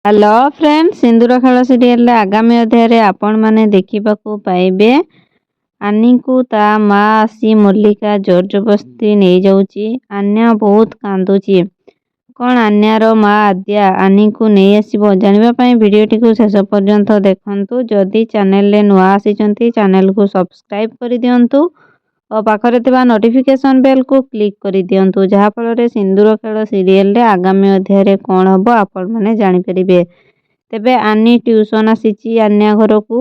Hello friend, ସିନ୍ଦୁର ଖେଳ ସିରିଏଲରେ ଆଗାମୀ ଅଧ୍ୟାୟରେ ଆପଣମାନେ ଦେଖିବାକୁ ପାଇବେ ଆନିକୁ ତା ମା ଆସି ମଲ୍ଲିକା ଜୋର ଜବରଦସ୍ତି ନେଇଯାଉଛି। ଆନ୍ୟା ବହୁତ କାନ୍ଦୁଛି। କ'ଣ ଆନ୍ୟାର ମା ଆଦ୍ୟା ଆନିକୁ ନେଇ ଆସିବ? ଜାଣିବା ପାଇଁ ଭିଡ଼ିଓଟିକୁ ଶେଷ ପର୍ଯ୍ୟନ୍ତ ଦେଖନ୍ତୁ। ଯଦି ଚ୍ୟାନେଲରେ ନୂଆ ଆସିଛନ୍ତି ଚ୍ୟାନେଲକୁ ସବସ୍କ୍ରାଇବ କରିଦିଅନ୍ତୁ ଓ ପାଖରେ ଥିବା ନୋଟିଫିକେସନ ବେଲକୁ କ୍ଲିକ୍ କରିଦିଅନ୍ତୁ, ଯାହାଫଳରେ ସିନ୍ଦୁର ଖେଳ ସିରିଏଲରେ ଆଗାମୀ ଅଧ୍ୟାୟରେ କ'ଣ ହେବ ଆପଣମାନେ ଜାଣିପାରିବେ। ତେବେ ଆନି ଟ୍ୟୁସନ୍ ଆସିଛି ଆନ୍ୟା ଘରକୁ।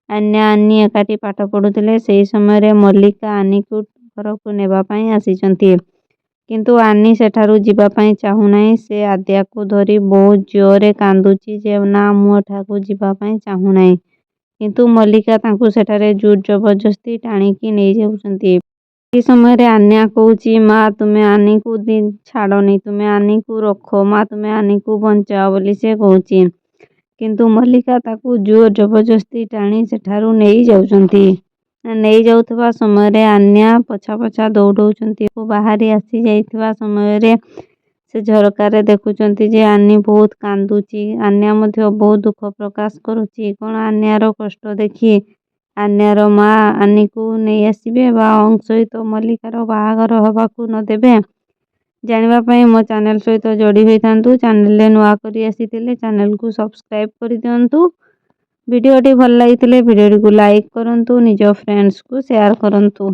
ଆନି ଏକାଠି ପାଠ ପଢ଼ୁଥିଲେ। ସେହି ସମୟରେ ମଲ୍ଲିକା ଆନିକୁ ଘରକୁ ନେବା ପାଇଁ ଆସିଛନ୍ତି, କିନ୍ତୁ ଆନି ସେଠାରୁ ଯିବା ପାଇଁ ଚାହୁଁନାହିଁ। ସେ ଆଦ୍ୟାକୁ ଧରି ବହୁତ ଜୋରରେ କାନ୍ଦୁଛି ଯେ ନା, ମୁଁ ଏଠାକୁ ଯିବା ପାଇଁ ଚାହୁଁନାହିଁ, କିନ୍ତୁ ମଲ୍ଲିକା ତାଙ୍କୁ ସେଠାରେ ଜୋର ଜବରଦସ୍ତି ଟାଣିକି ନେଇଯାଉଛନ୍ତି। ଏହି ସମୟରେ ଆନ୍ୟା କହୁଛି, ମା ତୁମେ ଆନିକୁ ଛାଡ଼ନି, ତୁମେ ଆନିକୁ ରଖ, ମା ତୁମେ ଆନିକୁ ବଞ୍ଚାଅ ବୋଲି ସେ କହୁଛି, କିନ୍ତୁ ମଲ୍ଲିକା ତାକୁ ଜୋର ଜବରଦସ୍ତି ଟାଣି ସେଠାରୁ ନେଇଯାଉଛନ୍ତି। ନେଇଯାଉଥିବା ସମୟରେ ଆନ୍ୟା ପଛା ପଛା ଦୌଡ଼ଉଛନ୍ତି। ବାହାରି ଆସିଯାଇଥିବା ସମୟରେ ସେ ଝରକାରେ ଦେଖୁଛନ୍ତି ଯେ ଆନି ବହୁତ କାନ୍ଦୁଛି। ଆନ୍ୟା ମଧ୍ୟ ବହୁତ ଦୁଃଖ ପ୍ରକାଶ କରୁଛି। କ'ଣ ଆନ୍ୟାର କଷ୍ଟ ଦେଖି ଆନ୍ୟାର ମା ଆନିକୁ ନେଇ ଆସିବେ ବା ସହିତ ମଲ୍ଲିକାର ବାହାଘର ହେବାକୁ ନ ଦେବେ? ଜାଣିବା ପାଇଁ ମୋ ଚ୍ୟାନେଲ ସହିତ ଯୋଡ଼ି ହୋଇଥାନ୍ତୁ। ଚ୍ୟାନେଲରେ ନୂଆ କରି ଆସିଥିଲେ ଚ୍ୟାନେଲକୁ ସବସ୍କ୍ରାଇବ କରିଦିଅନ୍ତୁ। ଭିଡ଼ିଓଟି ଭଲ ଲାଗିଥିଲେ ଭିଡ଼ିଓଟିକୁ ଲାଇକ୍ କରନ୍ତୁ, ନିଜ ଫ୍ରେଣ୍ଡସକୁ ସେୟାର କରନ୍ତୁ।